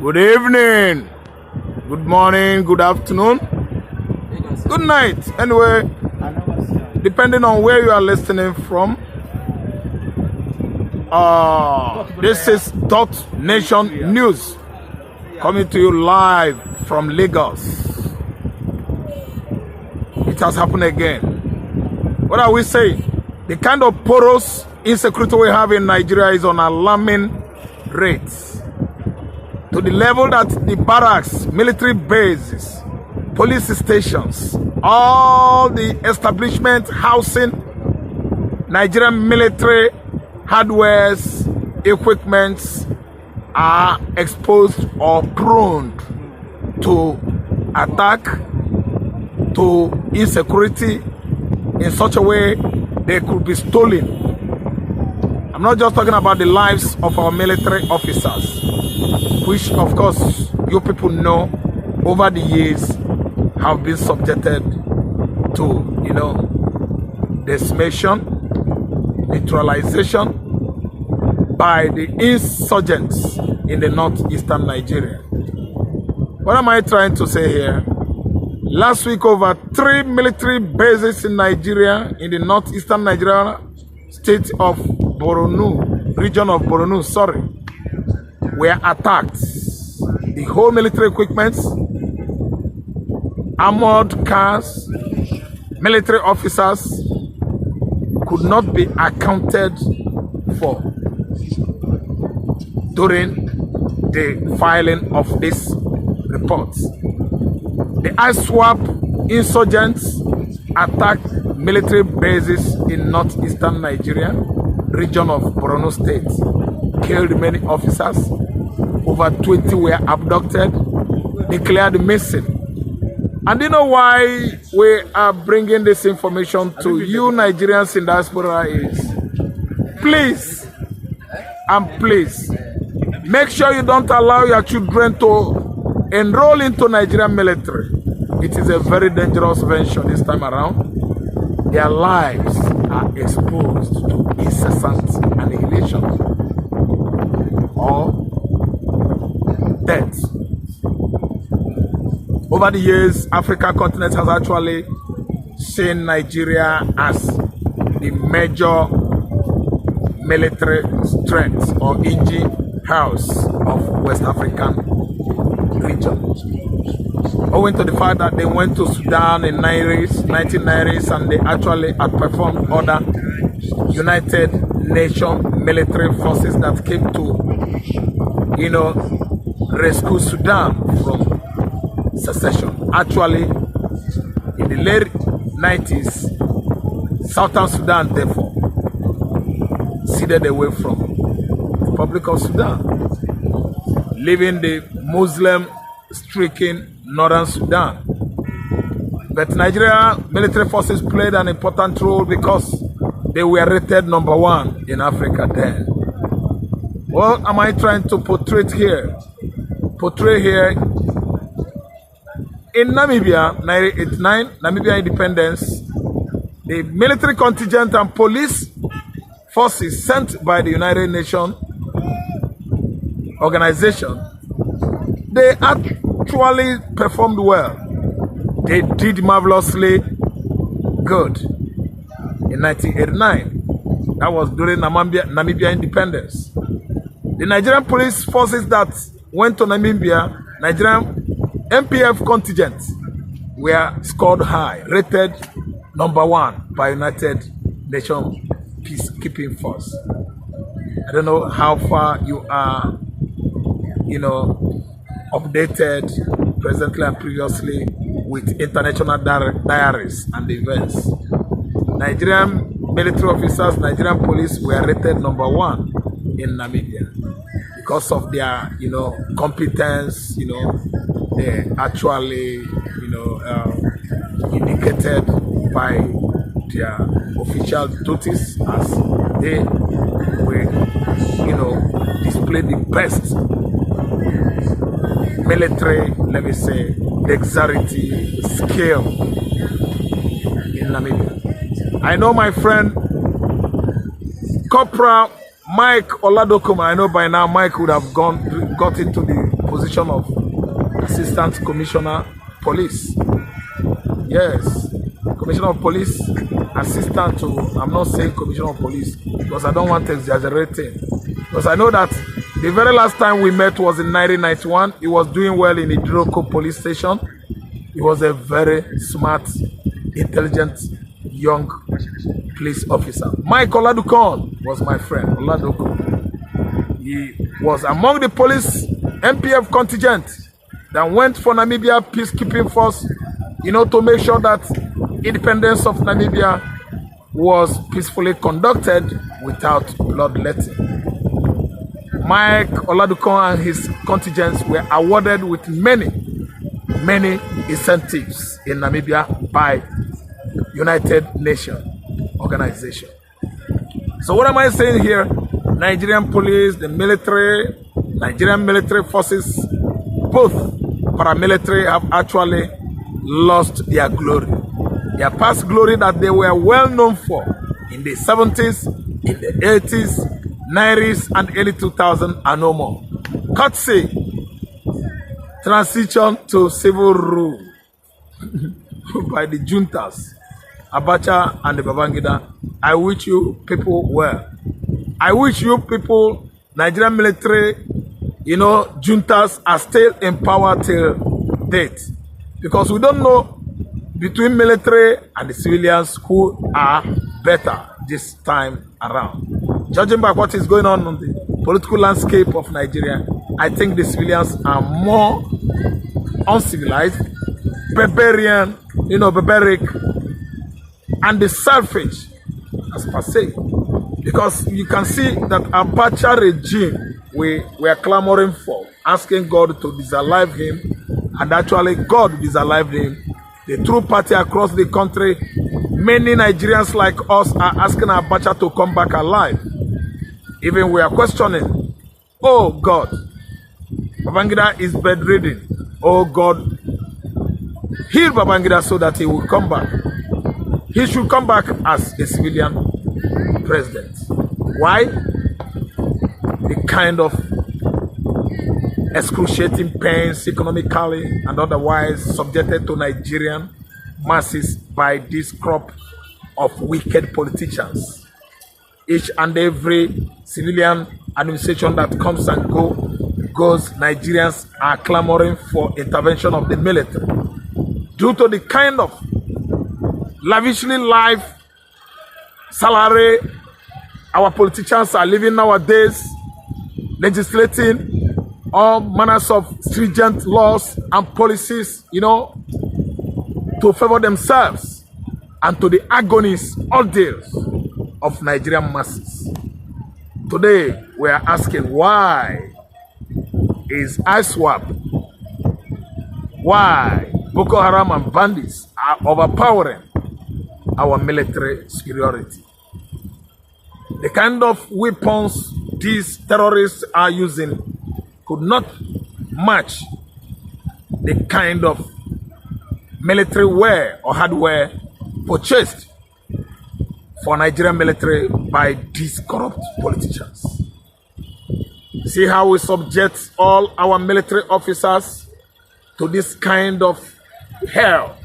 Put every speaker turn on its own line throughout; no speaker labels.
Good evening, good morning, good afternoon, good night. Anyway, depending on where you are listening from, this is Dot Nation News coming to you live from Lagos. It has happened again. What are we saying? The kind of porous insecurity we have in Nigeria is on alarming rates, to the level that the barracks, military bases, police stations, all the establishment housing Nigerian military hardwares, equipments are exposed or prone to attack, to insecurity in such a way they could be stolen. I'm not just talking about the lives of our military officers, which of course you people know over the years have been subjected to, decimation, neutralization by the insurgents in the northeastern Nigeria. What am I trying to say here? Last week, over 3 military bases in Nigeria, in the northeastern Nigeria state of Borno, region of Borno, were attacked. The whole military equipment, armored cars, military officers could not be accounted for during the filing of these reports. The ISWAP insurgents attacked military bases in northeastern Nigeria, region of Borno State, killed many officers, over 20 were abducted, declared missing. And you know why we are bringing this information to you Nigerians in diaspora is, please, and please, make sure you don't allow your children to enroll into Nigerian military. It is a very dangerous venture this time around. Their lives are exposed to incessant annihilation or death. Over the years, Africa continent has actually seen Nigeria as the major military strength or engine house of West African region. Owing to the fact that they went to Sudan in 1990s and they actually outperformed other United Nations military forces that came to, rescue Sudan from secession. Actually, in the late 90s, Southern Sudan, therefore, ceded away from the Republic of Sudan, leaving the Muslim-stricken Northern Sudan. But Nigeria military forces played an important role because they were rated #1 in Africa then. What am I trying to portray here? In Namibia, 1989, Namibia independence, the military contingent and police forces sent by the United Nations organization, they actually performed well. They did marvelously good in 1989. That was during Namibia independence. The Nigerian police forces that went to Namibia, Nigerian MPF contingent, were scored high, rated #1 by United Nations Peacekeeping Force. I don't know how far you are, updated presently and previously with international diaries and events. Nigerian military officers, Nigerian police were rated #1 in Namibia because of their, competence, they actually, indicated by their official duties as they were, display the best military, let me say, dexterity, skill in Namibia. I know my friend Corporal Mike Oladokuma, I know by now Mike would have got into the position of Assistant Commissioner Police. Yes, Commissioner of Police, assistant to, I'm not saying Commissioner of Police because I don't want to exaggerate things. Because I know that the very last time we met was in 1991. He was doing well in Idroko police station. He was a very smart, intelligent, young police officer. Mike Oladokun was my friend, Oladokun. He was among the police MPF contingent that went for Namibia peacekeeping force, you know, to make sure that independence of Namibia was peacefully conducted without bloodletting. Mike Oladokun and his contingents were awarded with many incentives in Namibia by United Nations organization. So what am I saying here? Nigerian police, the military, Nigerian military forces, both paramilitary have actually lost their glory. Their past glory that they were well known for in the 70s, in the 80s, 90s, and early 2000s are no more. Courtesy, transition to civil rule by the juntas, Abacha and the Babangida. I wish you people well. I wish you people, Nigerian military, you know, juntas are still in power till date. Because we don't know between military and the civilians who are better this time around. Judging by what is going on the political landscape of Nigeria, I think the civilians are more uncivilized, barbarian, you know, barbaric, and the selfish as per se. Because you can see that Abacha regime we are clamoring for, asking God to disalive him, and actually God disallowed him. The true party across the country, many Nigerians like us are asking Abacha to come back alive. Even we are questioning, oh God, Babangida is bedridden. Oh God, heal Babangida so that he will come back. He should come back as a civilian president. Why? The kind of excruciating pains economically and otherwise subjected to Nigerian masses by this crop of wicked politicians. Each and every civilian administration that comes and goes, Nigerians are clamoring for intervention of the military due to the kind of lavishly life salary our politicians are living nowadays, legislating all manners of stringent laws and policies, you know, to favor themselves and to the agonies, ordeals of Nigerian masses. Today, we are asking why is ISWAP, why Boko Haram and bandits are overpowering our military superiority. The kind of weapons these terrorists are using could not match the kind of military wear or hardware purchased for Nigerian military by these corrupt politicians. See how we subject all our military officers to this kind of hell,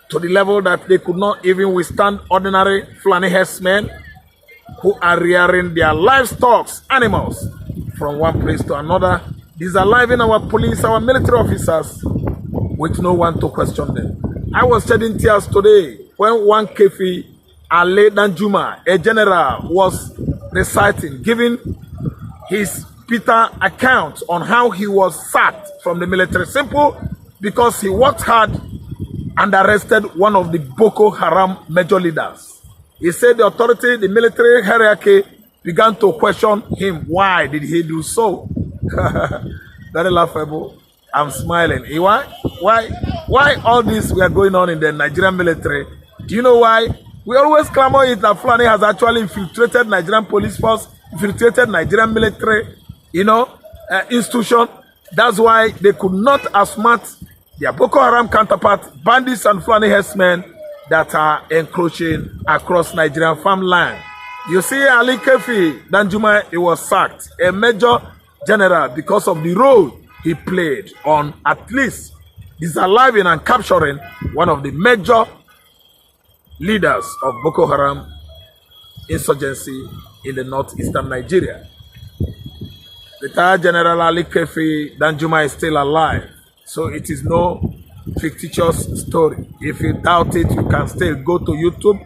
to the level that they could not even withstand ordinary Fulani herdsmen who are rearing their livestock, animals, from one place to another, disaliving our police, our military officers, with no one to question them. I was shedding tears today when one Kefi Ale Danjuma, a general, was reciting, giving his bitter account on how he was sacked from the military, simple because he worked hard and arrested one of the Boko Haram major leaders. He said the authority, the military hierarchy, began to question him. Why did he do so? Very laughable. I'm smiling. Why all this we are going on in the Nigerian military? Do you know why? We always clamor it that Fulani has actually infiltrated Nigerian police force, infiltrated Nigerian military, you know, institution. That's why they could not outsmart their Boko Haram counterpart, bandits and Fulani herdsmen that are encroaching across Nigerian farmland. You see, Ali Kefi Danjuma, he was sacked, a major general, because of the role he played on at least disaliving and capturing one of the major leaders of Boko Haram insurgency in the northeastern Nigeria. Retired General Ali Kefi Danjuma is still alive, so it is no fictitious story. If you doubt it, you can still go to YouTube,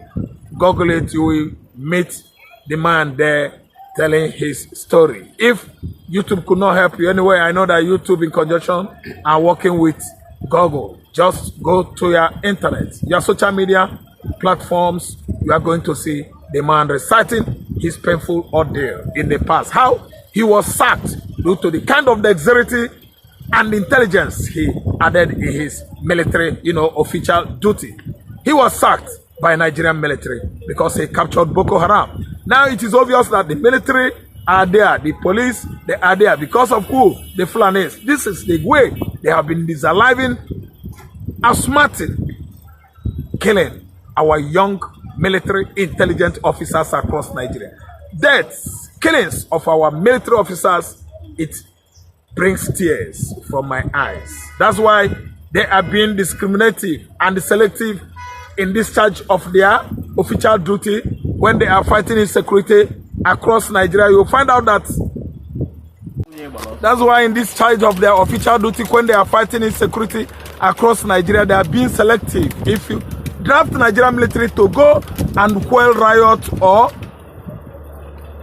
Google it, you will meet the man there telling his story. If YouTube could not help you anyway, I know that YouTube in conjunction are working with Google. Just go to your internet, your social media platforms, you are going to see the man reciting his painful ordeal in the past. How he was sacked due to the kind of dexterity and intelligence he added in his military, official duty. He was sacked by Nigerian military because he captured Boko Haram. Now it is obvious that the military are there, the police, they are there because of who? The Fulanis. This is the way they have been disaliving, asthmatic, killing our young military intelligence officers across Nigeria. Deaths, killings of our military officers, it brings tears from my eyes. That's why they are being discriminative and selective in discharge of their official duty when they are fighting insecurity across Nigeria. You'll find out that that's why in discharge of their official duty when they are fighting insecurity across Nigeria, they are being selective. If you draft Nigerian military to go and quell riot or,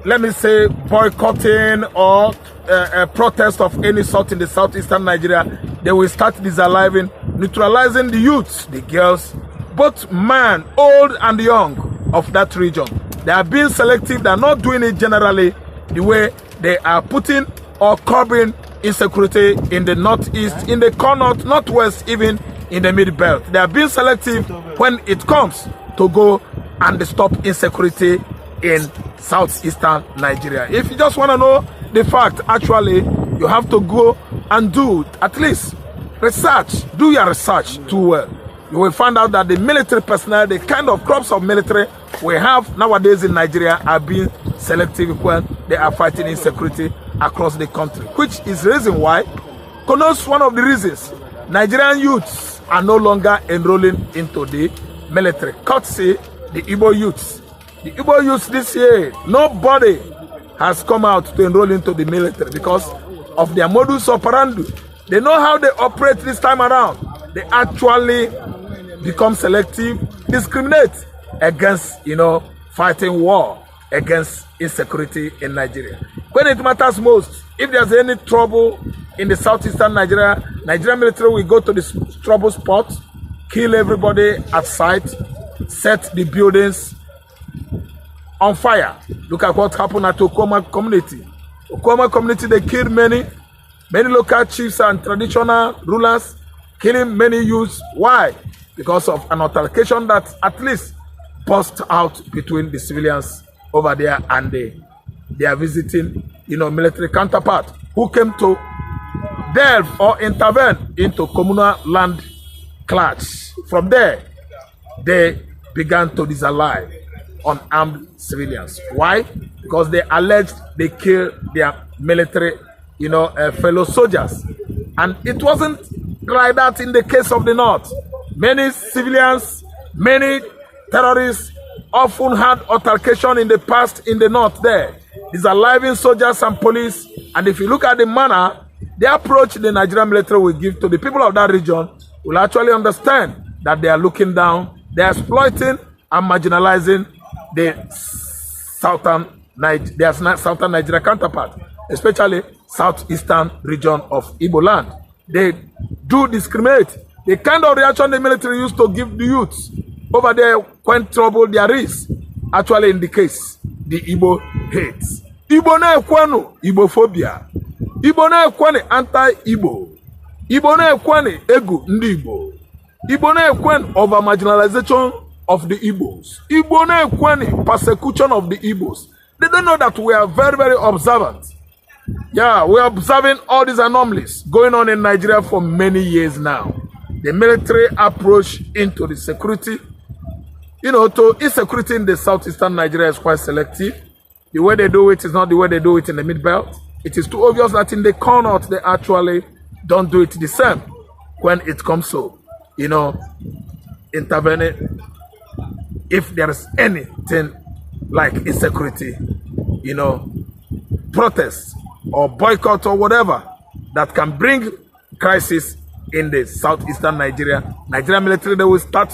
let me say, boycotting or a protest of any sort in the southeastern Nigeria, they will start disaliving, neutralizing the youths, the girls, both man, old and young of that region. They are being selective. They are not doing it generally the way they are putting or curbing insecurity in the northeast, in the corner, northwest, even in the mid-belt. They are being selective when it comes to go and stop insecurity in southeastern Nigeria. If you just want to know the fact, actually, you have to go and do at least research. Do your research too well. You will find out that the military personnel, the kind of crops of military we have nowadays in Nigeria are being selective when they are fighting insecurity across the country, which is the reason why, connotes one of the reasons Nigerian youths are no longer enrolling into the military. Courtesy the Igbo youths. The Igbo youths this year, nobody has come out to enroll into the military because of their modus operandi. They know how they operate this time around. They actually become selective, discriminate against, fighting war against insecurity in Nigeria. When it matters most, if there's any trouble in the southeastern Nigeria, Nigerian military will go to the trouble spot, kill everybody at sight, set the buildings on fire. Look at what happened at Okoma community. Okoma community, they killed many local chiefs and traditional rulers, killing many youths. Why? Because of an altercation that at least burst out between the civilians over there and they are visiting, military counterpart who came to delve or intervene into communal land clash. From there, they began to disalive unarmed civilians. Why? Because they alleged they killed their military, fellow soldiers. And it wasn't like that in the case of the North. Many civilians, many terrorists often had altercation in the past in the North there. These are living soldiers and police. And if you look at the manner, the approach the Nigerian military will give to the people of that region, will actually understand that they are looking down, they are exploiting and marginalizing their southern Nigeria counterpart, especially southeastern region of Igbo land. They do discriminate. The kind of reaction the military used to give the youths over there when trouble there is actually indicates the Igbo hates. Igbo na ekwenu Igbophobia. Igbo na ekwenu anti-Igbo. Igbo na ekwenu egu ndi Igbo. Igbo na ekwenu over marginalization of the Igbos. Igbo na ekwenu persecution of the Igbos. They don't know that we are very, very observant. Yeah, we are observing all these anomalies going on in Nigeria for many years now. The military approach into the security, to insecurity in the southeastern Nigeria is quite selective. The way they do it is not the way they do it in the mid-belt. It is too obvious that in the corner they actually don't do it the same when it comes to, intervening if there is anything like insecurity, protest or boycott or whatever that can bring crisis in the southeastern Nigeria. Nigerian military, they will start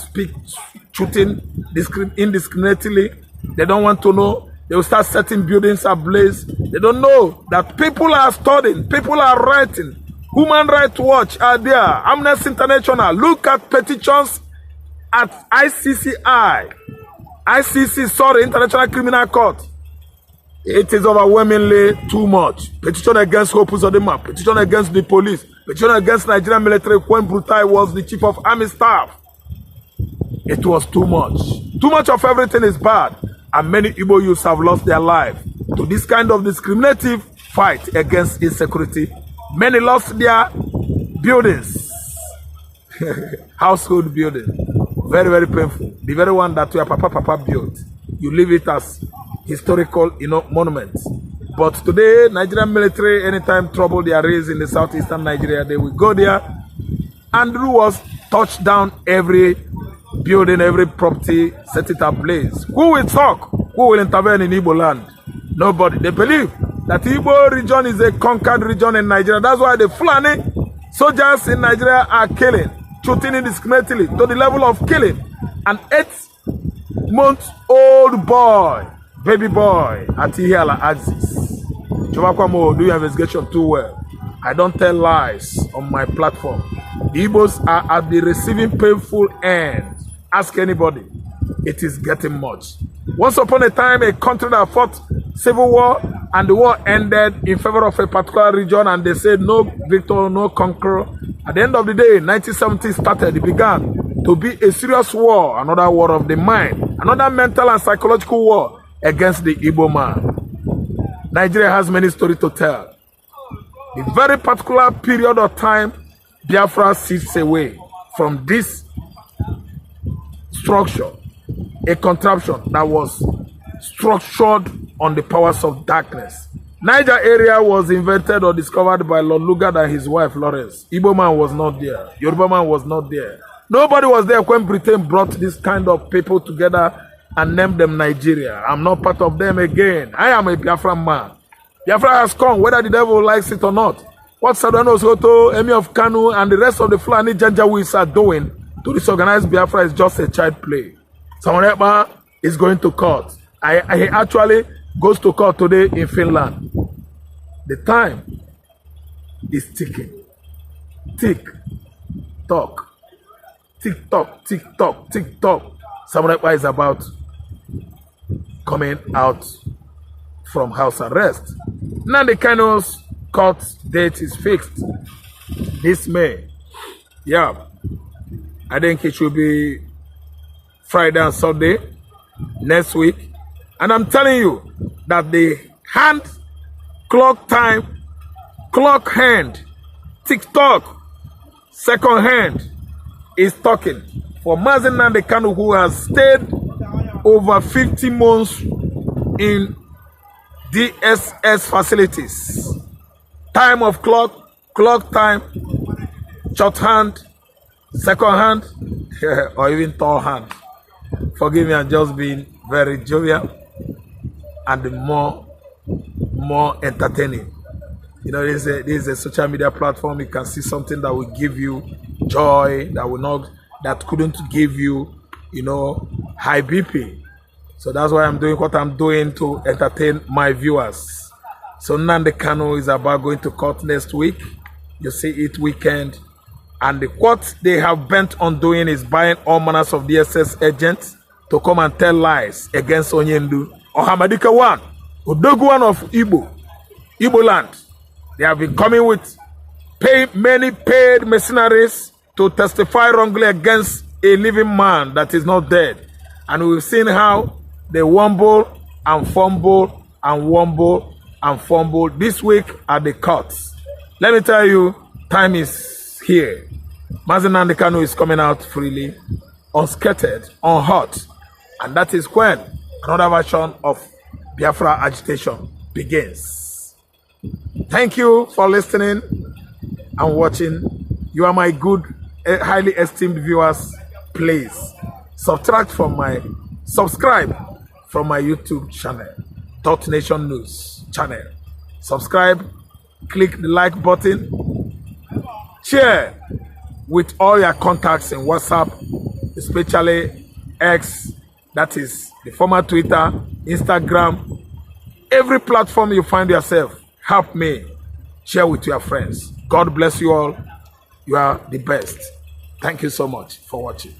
shooting indiscriminately. They don't want to know. They will start setting buildings ablaze. They don't know that people are studying, people are writing. Human Rights Watch are there. Amnesty International. Look at petitions at International Criminal Court. It is overwhelmingly too much. Petition against Hope Uzodinma, petition against the police, petition against Nigerian military when Brutai was the chief of army staff. It was too much. Too much of everything is bad. And many Igbo youths have lost their life to this kind of discriminative fight against insecurity. Many lost their buildings, household buildings. Very, very painful. The very one that your papa built, you leave it as historical, monuments. But today, Nigerian military, anytime trouble they are raised in the southeastern Nigeria, they will go there and do was touch down every building, every property, set it ablaze. Who will talk? Who will intervene in Igbo land? Nobody. They believe that Igbo region is a conquered region in Nigeria. That's why the Fulani soldiers in Nigeria are killing, shooting indiscriminately to the level of killing an 8-month-old boy, baby boy, at Ihiala Axis. Chobakwamo, do your investigation too well. I don't tell lies on my platform. The Igbos are at the receiving painful end. Ask anybody. It is getting much. Once upon a time, a country that fought civil war and the war ended in favor of a particular region, and they said no victor, no conqueror. At the end of the day, 1970 started. It began to be a serious war, another war of the mind, another mental and psychological war against the Igbo man. Nigeria has many stories to tell. The very particular period of time, Biafra sits away from this structure, a contraption that was structured on the powers of darkness. Niger area was invented or discovered by Lord Lugard and his wife Lawrence. Igbo man was not there. Yoruba man was not there. Nobody was there when Britain brought this kind of people together and named them Nigeria. I'm not part of them again. I am a Biafra man. Biafra has come, whether the devil likes it or not. What Sadano Soto, Emir of Kanu, and the rest of the Fulani Janjaweeds are doing to disorganize Biafra is just a child play. Someone is going to court. He actually goes to court today in Finland. The time is ticking. Tick, tock. Tick tock, tick tock, tick tock. Someone is about coming out from house arrest. Now the Kano's court date is fixed this May. Yeah, I think it should be Friday and Sunday next week. And I'm telling you that the hand, clock time, clock hand, tick-tock, second hand is talking for Mazi Nnamdi Kanu, who has stayed over 50 months in DSS facilities. Time of clock, clock time, short hand, second hand, or even tall hand. Forgive me, I'm just being very jovial and more entertaining. This is a social media platform. You can see something that will give you joy, that couldn't give you, high BP. So that's why I'm doing what I'm doing to entertain my viewers. So Nnamdi Kanu is about going to court next week. You see it weekend. And what they have bent on doing is buying all manners of DSS agents to come and tell lies against Onyendu. Ohamadika one, Odoguwan of Igbo land. They have been coming with many paid mercenaries to testify wrongly against a living man that is not dead. And we've seen how they wumble and fumble and wumble and fumble this week at the courts. Let me tell you, time is here. Mazi Nnamdi Kanu is coming out freely, unscattered, unhurt. And that is when another version of Biafra agitation begins. Thank you for listening. and watching. You are my good, highly esteemed viewers. Please subscribe from my YouTube channel, Dot Nation News channel. Subscribe, click the like button, share with all your contacts in WhatsApp, especially X, that is the former Twitter, Instagram, every platform you find yourself. Help me share with your friends. God bless you all. You are the best. Thank you so much for watching.